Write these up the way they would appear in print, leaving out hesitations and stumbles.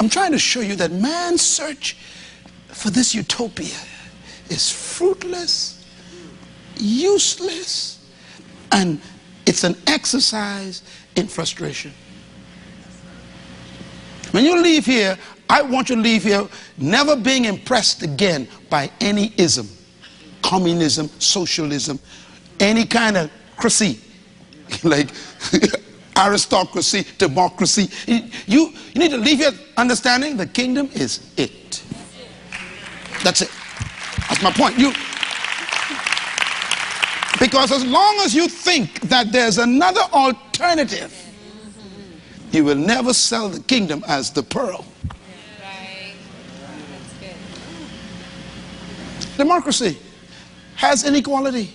I'm trying to show you that man's search for this utopia is fruitless, useless, and it's an exercise in frustration. When you leave here, I want you to leave here never being impressed again by any ism, communism, socialism, any kind of cracy, like aristocracy, democracy. You need to leave here understanding the kingdom is it. That's it. That's my point. Because as long as you think that there's another alternative, you will never sell the kingdom as the pearl. Right. That's good. Democracy has inequality.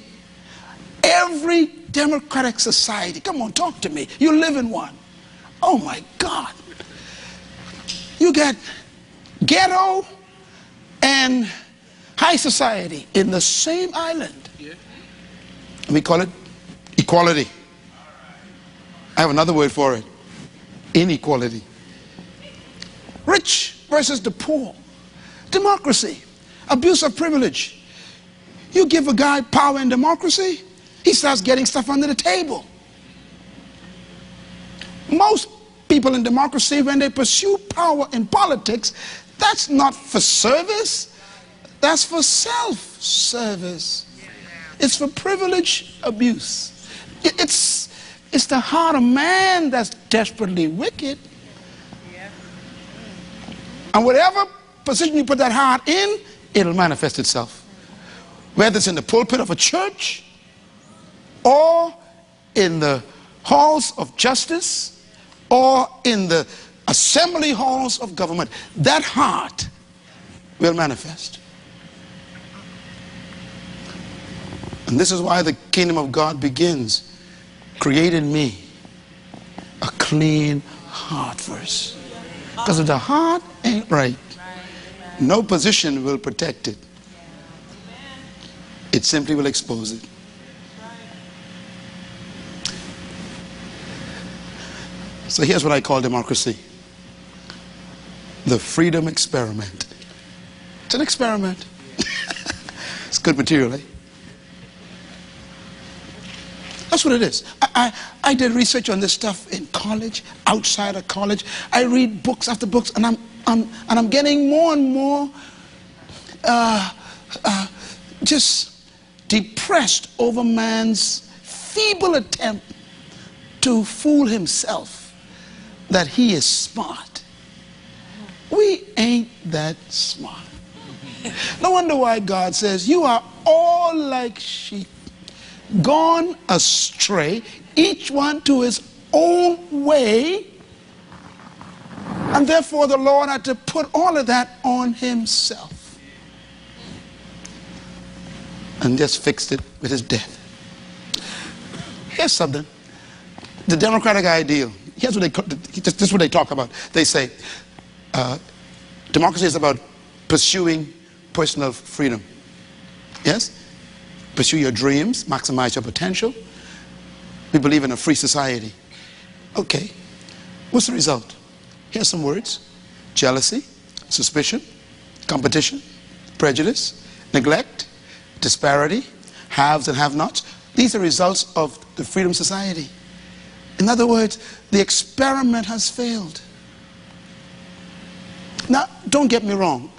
Every democratic society, come on, talk to me. You live in one. Oh my God. You got ghetto and high society in the same island. We call it equality. I have another word for it. Inequality. Rich versus the poor. Democracy. Abuse of privilege. You give a guy power in democracy, he starts getting stuff under the table. Most people in democracy, when they pursue power in politics, that's not for service, that's for self-service. It's for privilege abuse. It's the heart of man that's desperately wicked. And whatever position you put that heart in, it'll manifest itself. Whether it's in the pulpit of a church or in the halls of justice or in the assembly halls of government, that heart will manifest. And this is why the kingdom of God begins. Create in me a clean heart first. Because if the heart ain't right, no position will protect it. It simply will expose it. So here's what I call democracy. The freedom experiment. It's an experiment. It's good material, eh? That's what it is. I did research on this stuff in college, outside of college. I read books after books, and I'm getting more and more just depressed over man's feeble attempt to fool himself that he is smart. We ain't that smart. No wonder why God says, you are all like sheep, gone astray, each one to his own way, and therefore the Lord had to put all of that on himself and just fixed it with his death. Here's something. The democratic ideal, here's what this is what they talk about. They say democracy is about pursuing personal freedom. Yes? Pursue your dreams, maximize your potential. We believe in a free society. Okay, what's the result? Here's some words: jealousy, suspicion, competition, prejudice, neglect, disparity, haves and have-nots. These are results of the freedom society. In other words, the experiment has failed. Now, don't get me wrong.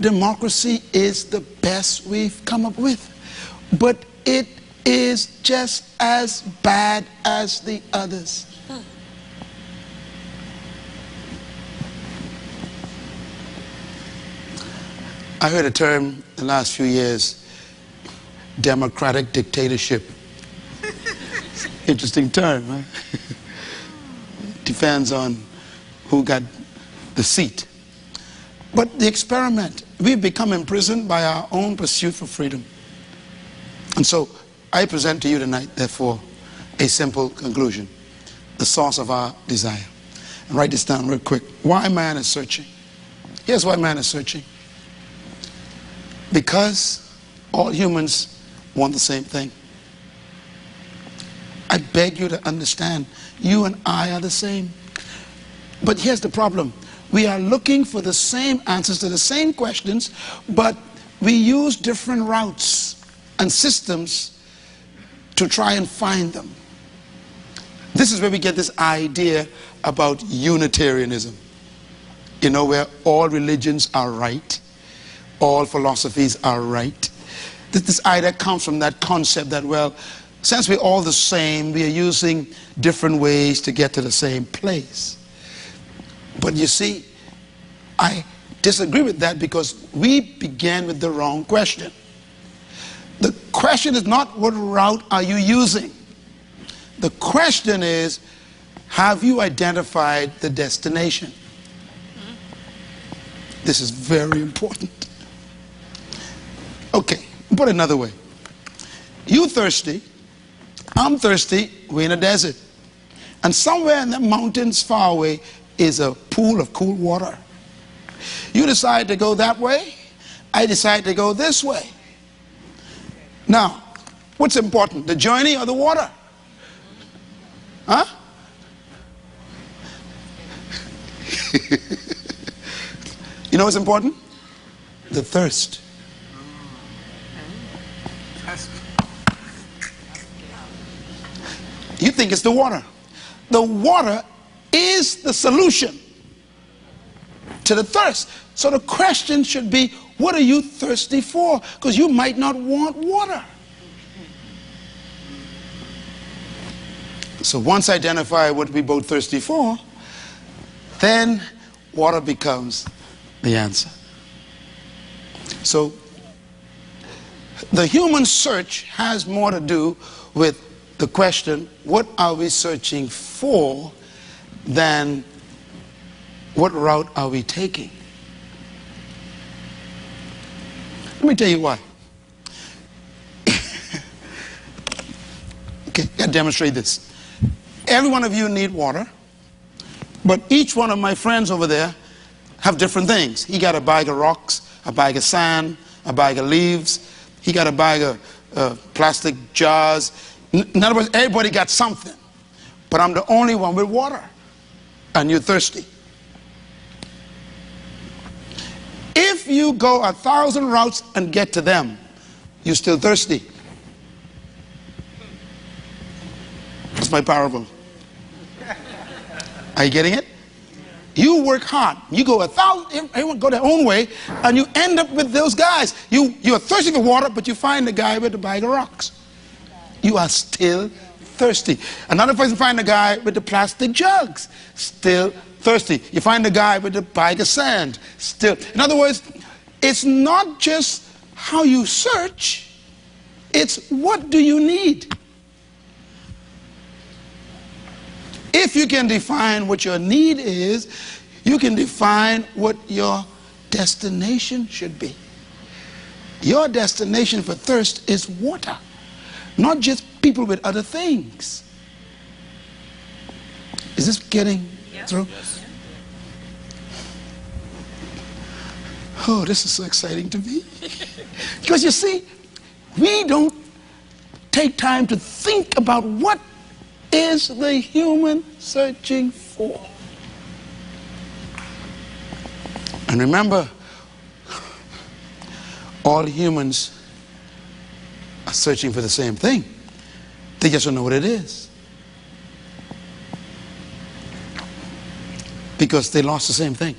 Democracy is the best we've come up with. But it is just as bad as the others. I heard a term the last few years, democratic dictatorship. Interesting term, huh? Depends on who got the seat. But the experiment, we've become imprisoned by our own pursuit for freedom. And so I present to you tonight, therefore, a simple conclusion, the source of our desire. And write this down real quick. Why man is searching. Here's why man is searching. Because all humans want the same thing. I beg you to understand, you and I are the same. But here's the problem. We are looking for the same answers to the same questions, but we use different routes and systems to try and find them. This is where we get this idea about Unitarianism. You know, where all religions are right, all philosophies are right. This idea comes from that concept that, well, since we're all the same, we are using different ways to get to the same place. But you see, I disagree with that because we began with the wrong question. The question is not what route are you using. The question is, have you identified the destination? This is very important. Okay, put it another way. You thirsty, I'm thirsty, we're in a desert. And somewhere in the mountains far away is a pool of cool water. You decide to go that way, I decide to go this way. Now, what's important, the journey or the water? Huh? You know what's important? The thirst. You think it's the water. The water is the solution to the thirst. So the question should be, what are you thirsty for? Because you might not want water. So once identify what we both thirsty for, then water becomes the answer. So the human search has more to do with the question, what are we searching for, than what route are we taking? Let me tell you why. Okay, I gotta demonstrate this. Every one of you need water, but each one of my friends over there have different things. He got a bag of rocks, a bag of sand, a bag of leaves. He got a bag of plastic jars. In other words, everybody got something, but I'm the only one with water, and you're thirsty. If you go 1,000 routes and get to them, you're still thirsty. That's my parable. Are you getting it? You work hard. You go 1,000, everyone go their own way, and you end up with those guys. You're thirsty for water, but you find the guy with the bag of rocks. You are still thirsty. Another person find the guy with the plastic jugs. Still thirsty. You find the guy with the bag of sand. Still. In other words, it's not just how you search, it's what do you need. If you can define what your need is, you can define what your destination should be. Your destination for thirst is water, not just people with other things. Is this getting through? Yes. Oh, this is so exciting to me. Because you see, we don't take time to think about what is the human searching for. And remember, all humans are searching for the same thing. They just don't know what it is. Because they lost the same thing.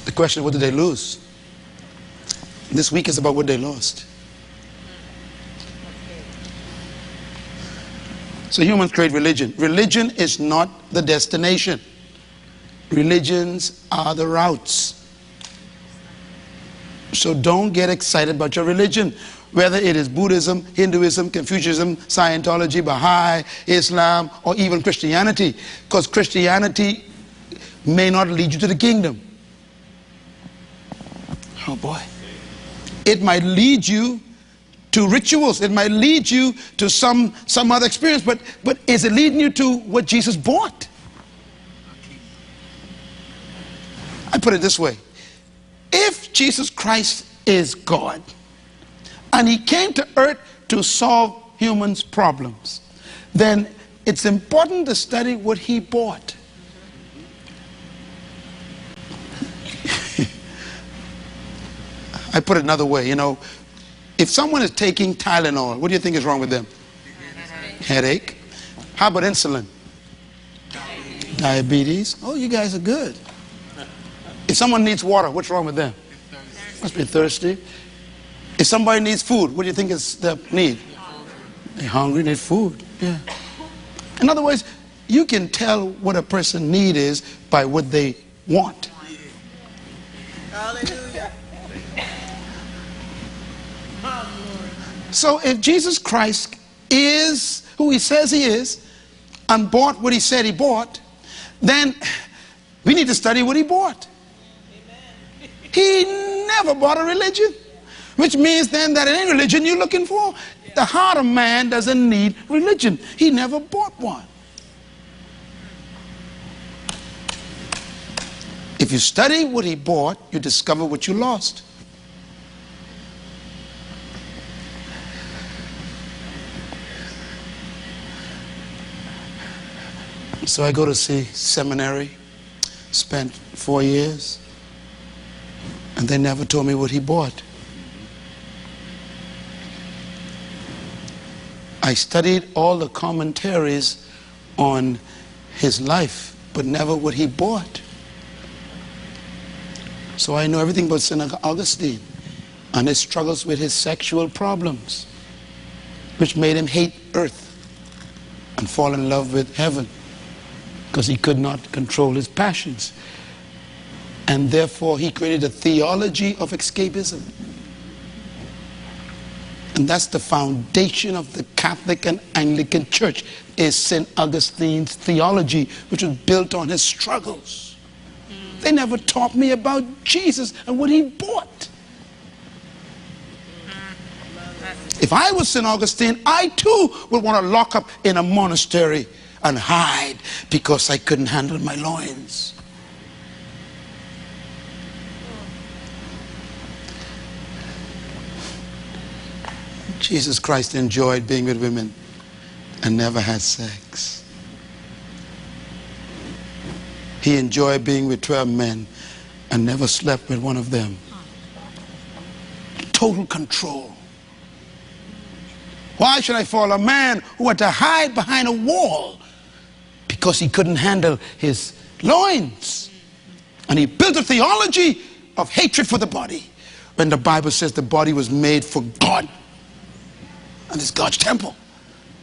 The question is, what did they lose? This week is about what they lost. So humans create religion. Religion is not the destination. Religions are the routes. So don't get excited about your religion. Whether it is Buddhism, Hinduism, Confucianism, Scientology, Baha'i, Islam, or even Christianity. Because Christianity may not lead you to the kingdom. Oh boy. It might lead you to rituals. It might lead you to some other experience. But is it leading you to what Jesus bought? I put it this way. If Jesus Christ is God, and he came to earth to solve humans' problems, then it's important to study what he bought. I put it another way, if someone is taking Tylenol, what do you think is wrong with them? Headache. How about insulin? Diabetes. Oh, you guys are good. If someone needs water, what's wrong with them? Must be thirsty. If somebody needs food, what do you think is the need? They're hungry, need food. Yeah. In other words, you can tell what a person need is by what they want. Hallelujah. So if Jesus Christ is who he says he is and bought what he said he bought, then we need to study what he bought. He never bought a religion, which means then that in any religion you're looking for, the heart of man doesn't need religion. He never bought one. If you study what he bought, you discover what you lost. So I go to see seminary, spent 4 years, and they never told me what he bought. I studied all the commentaries on his life, but never what he bought. So I know everything about St. Augustine and his struggles with his sexual problems, which made him hate earth and fall in love with heaven, because he could not control his passions. And therefore he created a theology of escapism. And that's the foundation of the Catholic and Anglican Church, is St. Augustine's theology, which was built on his struggles. They never taught me about Jesus and what he bought. If I was St. Augustine, I too would want to lock up in a monastery and hide because I couldn't handle my loins. Jesus Christ enjoyed being with women and never had sex. He enjoyed being with 12 men and never slept with one of them. Total control. Why should I follow a man who had to hide behind a wall? Because he couldn't handle his loins. And he built a theology of hatred for the body, when the Bible says the body was made for God. And it's God's temple.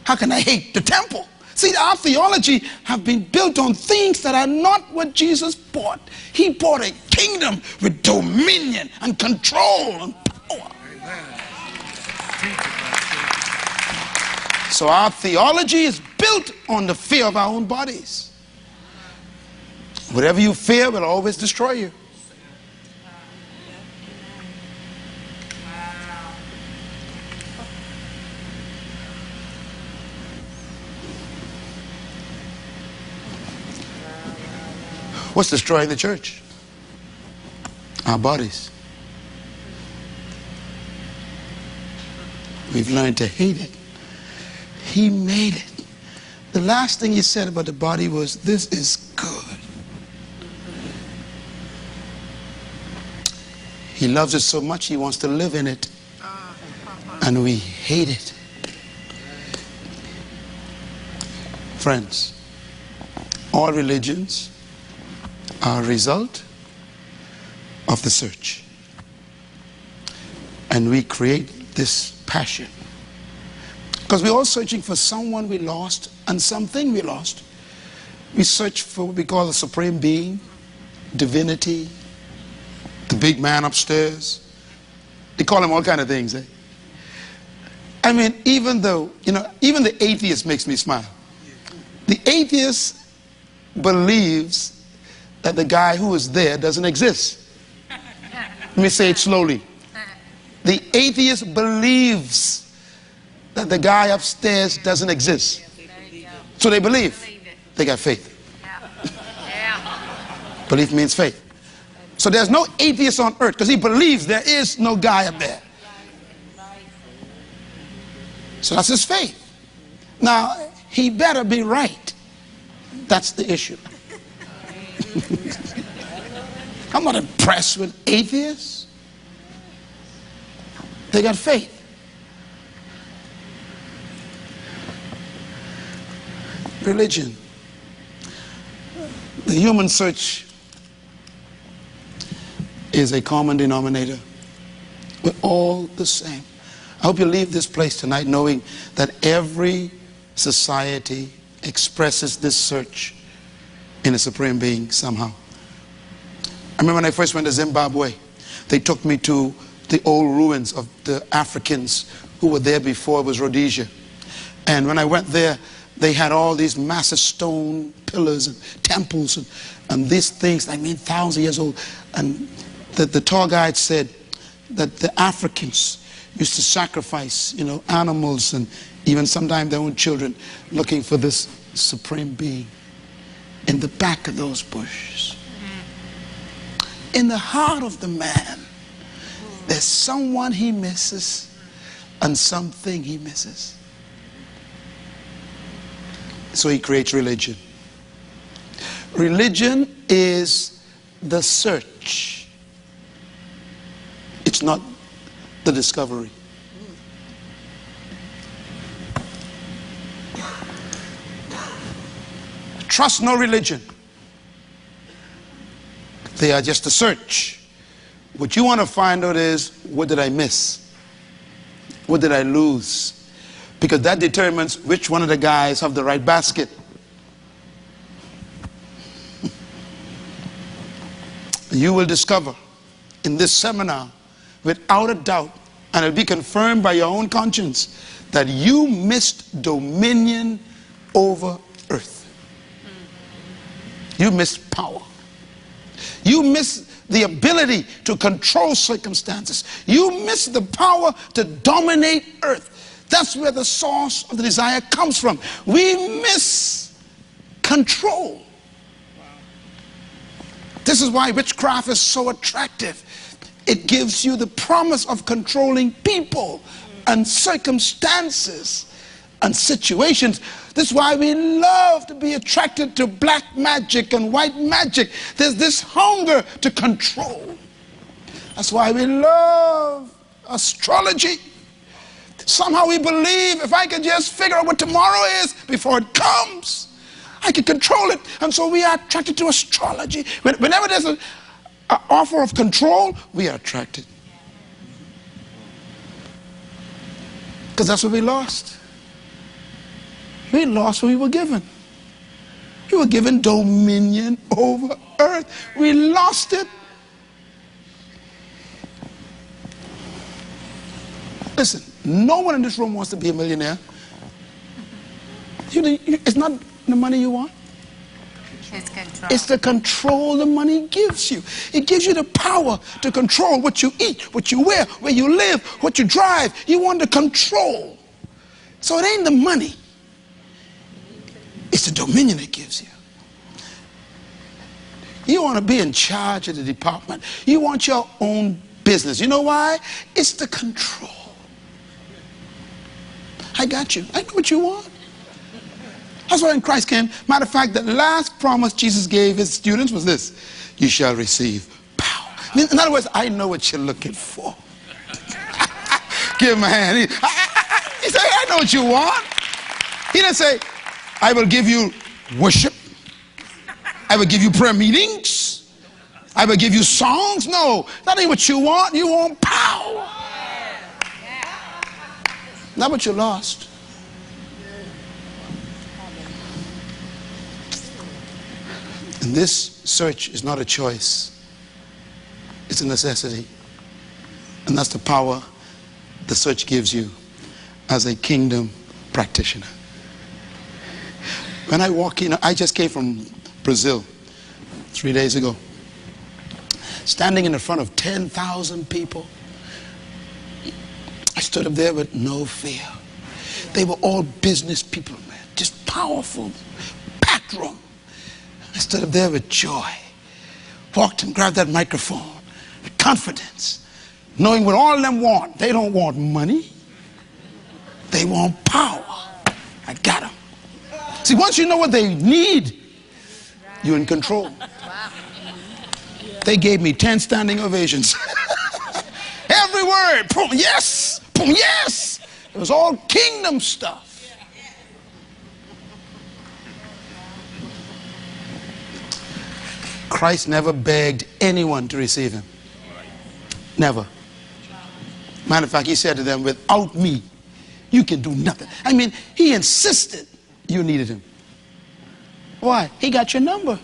How can I hate the temple? See, our theology have been built on things that are not what Jesus bought. He bought a kingdom with dominion and control and power. So our theology is built on the fear of our own bodies. Whatever you fear will always destroy you. What's destroying the church? Our bodies. We've learned to hate it. He made it. The last thing he said about the body was, this is good. He loves it so much he wants to live in it. And we hate it. Friends, all religions are a result of the search. And we create this passion. Because we're all searching for someone we lost and something we lost. We search for what we call the supreme being, divinity, the big man upstairs. They call him all kinds of things. Eh? I mean, even the atheist makes me smile. The atheist believes that the guy who is there doesn't exist. Let me say it slowly. The atheist believes that the guy upstairs doesn't exist. So they believe. They got faith. Belief means faith. So there's no atheist on earth because he believes there is no guy up there. So that's his faith. Now, he better be right. That's the issue. I'm not impressed with atheists. They got faith. Religion. The human search is a common denominator. We're all the same. I hope you leave this place tonight knowing that every society expresses this search in a supreme being somehow. I remember when I first went to Zimbabwe, they took me to the old ruins of the Africans who were there before it was Rhodesia. And when I went there, they had all these massive stone pillars and temples and these things, I mean, thousands of years old. And the tour guide said that the Africans used to sacrifice, you know, animals and even sometimes their own children, looking for this supreme being in the back of those bushes. In the heart of the man, there's someone he misses and something he misses. So he creates religion. Religion is the search. It's not the discovery. Trust no religion. They are just a search. What you want to find out is, what did I miss? What did I lose? Because that determines which one of the guys have the right basket. You will discover in this seminar, without a doubt, and it'll be confirmed by your own conscience, that you missed dominion over earth. You missed power. You missed the ability to control circumstances. You missed the power to dominate earth. That's where the source of the desire comes from. We miss control. This is why witchcraft is so attractive. It gives you the promise of controlling people and circumstances and situations. This is why we love to be attracted to black magic and white magic. There's this hunger to control. That's why we love astrology. Somehow we believe if I can just figure out what tomorrow is before it comes, I can control it. And so we are attracted to astrology. Whenever there's an offer of control, we are attracted. Because that's what we lost. We lost what we were given. We were given dominion over earth. We lost it. Listen, no one in this room wants to be a millionaire. It's not the money you want. It's control. It's the control the money gives you. It gives you the power to control what you eat, what you wear, where you live, what you drive. You want to control. So it ain't the money. It's the dominion it gives you. You want to be in charge of the department. You want your own business. You know why? It's the control. I got you. I know what you want. That's why when Christ came, matter of fact, the last promise Jesus gave his students was this: you shall receive power. In other words, I know what you're looking for. Give him a hand. He said, I know what you want. He didn't say, I will give you worship. I will give you prayer meetings. I will give you songs. No, that ain't what you want. You want power. Not what you lost. And this search is not a choice. It's a necessity. And that's the power the search gives you as a kingdom practitioner. When I walk in, I just came from Brazil 3 days ago. Standing in the front of 10,000 people. I stood up there with no fear. They were all business people, man. Just powerful, packed room. I stood up there with joy. Walked and grabbed that microphone with confidence. Knowing what all of them want. They don't want money. They want power. I got them. See, once you know what they need, you're in control. They gave me 10 standing ovations. Every word. Boom, yes. Boom, yes. It was all kingdom stuff. Christ never begged anyone to receive him. Never. Matter of fact, he said to them, without me, you can do nothing. I mean, he insisted you needed him. Why? He got your number.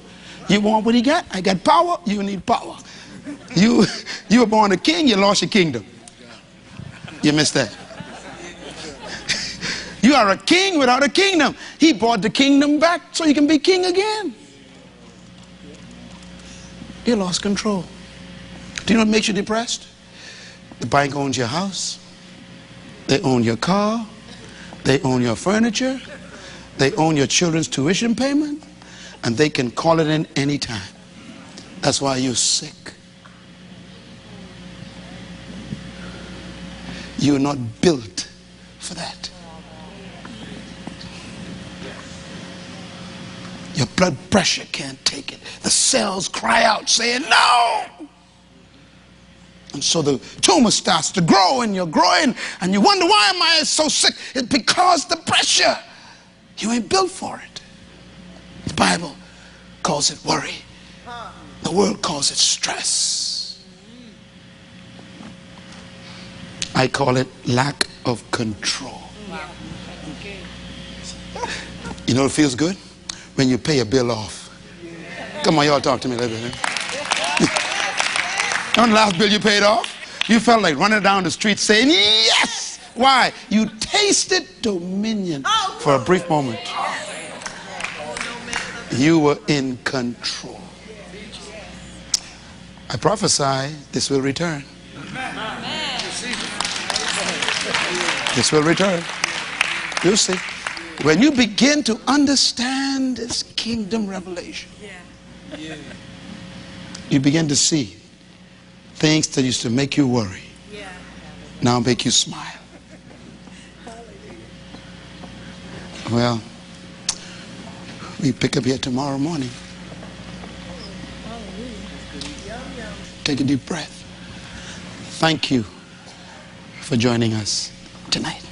You want what he got? I got power. You need power. You were born a king, you lost your kingdom. You missed that. You are a king without a kingdom. He brought the kingdom back so you can be king again. You lost control. Do you know what makes you depressed? The bank owns your house. They own your car. They own your furniture. They own your children's tuition payment. And they can call it in any time. That's why you're sick. You're not built for that. Your blood pressure can't take it. The cells cry out saying no. And so the tumor starts to grow and you're growing and you wonder, why am I so sick? It's because the pressure. You ain't built for it. The Bible calls it worry. The world calls it stress. I call it lack of control. You know what feels good? When you pay a bill off. Come on, y'all talk to me a little bit. On the last bill you paid off, you felt like running down the street saying, yes! Why? You tasted dominion for a brief moment. You were in control. I prophesy this will return. This will return. You'll see. When you begin to understand this kingdom revelation, you begin to see things that used to make you worry now make you smile. Well, we pick up here tomorrow morning. Take a deep breath. Thank you for joining us tonight.